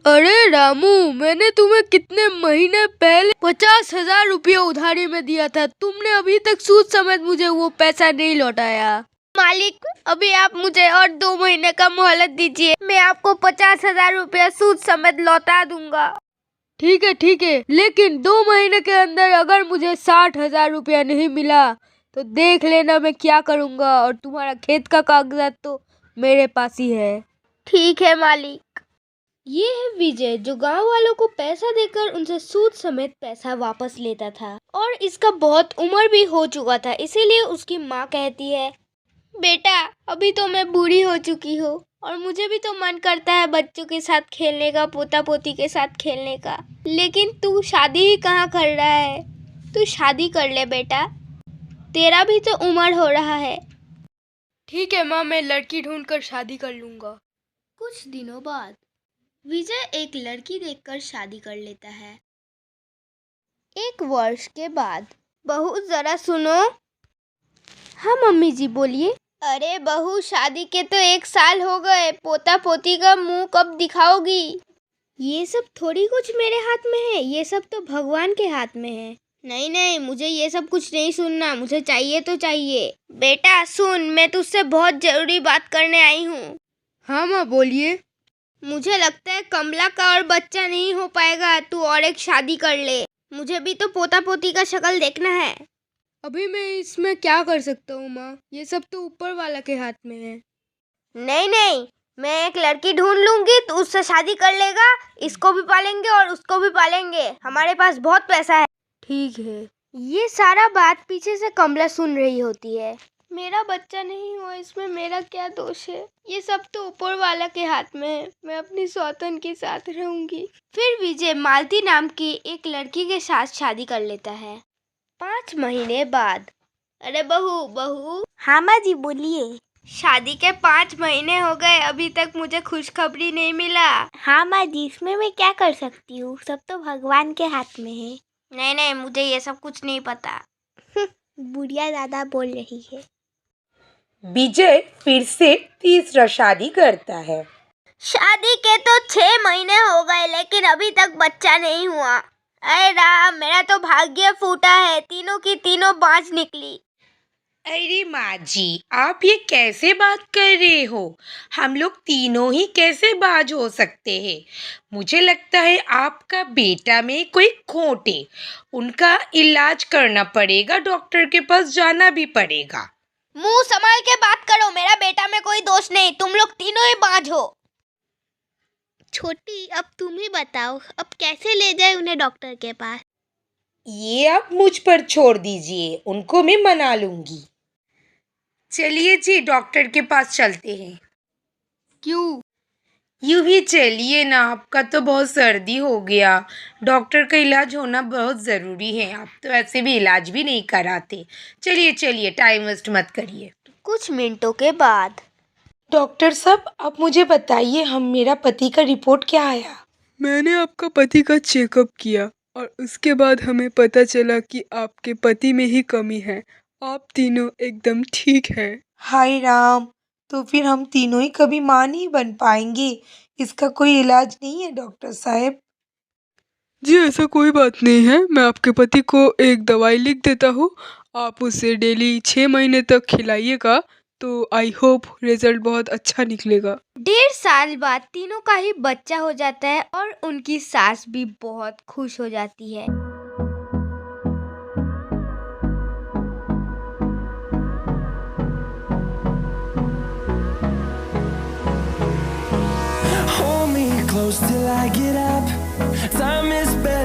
अरे रामू, मैंने तुम्हें कितने महीने पहले 50,000 रुपया उधारी में दिया था। तुमने अभी तक सूद समेत मुझे वो पैसा नहीं लौटाया। मालिक, अभी आप मुझे और 2 महीने का मोहलत दीजिए, मैं आपको 50,000 रुपया सूद समेत लौटा दूंगा। ठीक है, लेकिन 2 महीने के अंदर अगर मुझे 60,000 रुपया नहीं मिला तो देख लेना मैं क्या करूँगा। और तुम्हारा खेत का कागजात तो मेरे पास ही है। ठीक है मालिक। ये है विजय, जो गांव वालों को पैसा देकर उनसे सूद समेत पैसा वापस लेता था। और इसका बहुत उम्र भी हो चुका था, इसीलिए उसकी माँ कहती है, बेटा, अभी तो मैं बूढ़ी हो चुकी हूँ और मुझे भी तो मन करता है बच्चों के साथ खेलने का, पोता पोती के साथ खेलने का। लेकिन तू शादी ही कहाँ कर रहा है? तू शादी कर ले बेटा, तेरा भी तो उम्र हो रहा है। ठीक है माँ, मैं लड़की ढूंढकर शादी कर लूँगा। कुछ दिनों बाद विजय एक लड़की देखकर शादी कर लेता है। 1 वर्ष के बाद, बहू जरा सुनो। हाँ मम्मी जी, बोलिए। अरे बहू, शादी के तो 1 साल हो गए, पोता पोती का मुंह कब दिखाओगी? ये सब थोड़ी कुछ मेरे हाथ में है, ये सब तो भगवान के हाथ में है। नहीं नहीं, मुझे ये सब कुछ नहीं सुनना, मुझे चाहिए तो चाहिए। बेटा सुन, मैं तुझसे बहुत जरूरी बात करने आई हूँ। हाँ माँ, बोलिए। मुझे लगता है कमला का और बच्चा नहीं हो पाएगा, तू और एक शादी कर ले। मुझे भी तो पोता पोती का शक्ल देखना है। अभी मैं इसमें क्या कर सकता हूँ माँ? ये सब तो ऊपर वाला के हाथ में है। नहीं नहीं, मैं एक लड़की ढूंढ लूंगी, तो उससे शादी कर लेगा। इसको भी पालेंगे और उसको भी पालेंगे, हमारे पास बहुत पैसा है। ठीक है। ये सारा बात पीछे से कमला सुन रही होती है। मेरा बच्चा नहीं हुआ, इसमें मेरा क्या दोष है? ये सब तो ऊपर वाला के हाथ में है, मैं अपनी सौतन के साथ रहूंगी। फिर विजय मालती नाम की एक लड़की के साथ शादी कर लेता है। 5 महीने बाद, अरे बहू बहू। हाँ माँ जी, बोलिए। शादी के 5 महीने हो गए, अभी तक मुझे खुशखबरी नहीं मिला। हाँ माँ जी, इसमें मैं क्या कर सकती हूँ, सब तो भगवान के हाथ में है। नहीं नहीं, मुझे ये सब कुछ नहीं पता। बुढ़िया दादा बोल रही है। विजय फिर से तीसरा शादी करता है। शादी के तो 6 महीने हो गए, लेकिन अभी तक बच्चा नहीं हुआ। अरे राम, मेरा तो भाग्य फूटा है, तीनों की तीनों बाज निकली। अरे माँ जी, आप ये कैसे बात कर रहे हो? हम लोग तीनों ही कैसे बाज हो सकते हैं? मुझे लगता है आपका बेटा में कोई खोट है। उनका इलाज करना पड़ेगा, डॉक्टर के पास जाना भी पड़ेगा। मुंह संभाल के बात करो, मेरा बेटा में कोई दोष नहीं, तुम लोग तीनों ही बाज हो। छोटी, अब तुम ही बताओ, अब कैसे ले जाए उन्हें डॉक्टर के पास? ये आप मुझ पर छोड़ दीजिए, उनको मैं मना लूंगी। चलिए जी, डॉक्टर के पास चलते हैं। क्यों? यूं ही चलिए ना, आपका तो बहुत सर्दी हो गया। डॉक्टर का इलाज होना बहुत ज़रूरी है, आप तो ऐसे भी इलाज भी नहीं कराते। चलिए चलिए, टाइम वेस्ट मत करिए। कुछ मिनटों के बाद, डॉक्टर साहब, आप मुझे बताइए, मेरा पति का रिपोर्ट क्या आया? मैंने आपका पति का चेकअप किया और उसके बाद हमें पता चला कि आपके पति में ही कमी है। आप तीनों एकदम ठीक है। हाय राम, तो फिर हम तीनों ही कभी माँ नहीं बन पाएंगे। इसका कोई इलाज नहीं है डॉक्टर साहब? जी ऐसा कोई बात नहीं है, मैं आपके पति को एक दवाई लिख देता हूँ। आप उसे डेली 6 महीने तक खिलाइएगा, तो आई होप रिजल्ट बहुत अच्छा निकलेगा। 1.5 साल बाद तीनों का ही बच्चा हो जाता है और उनकी सास भी बहुत खुश हो जाती है। Hold me close till I get up. Time is barely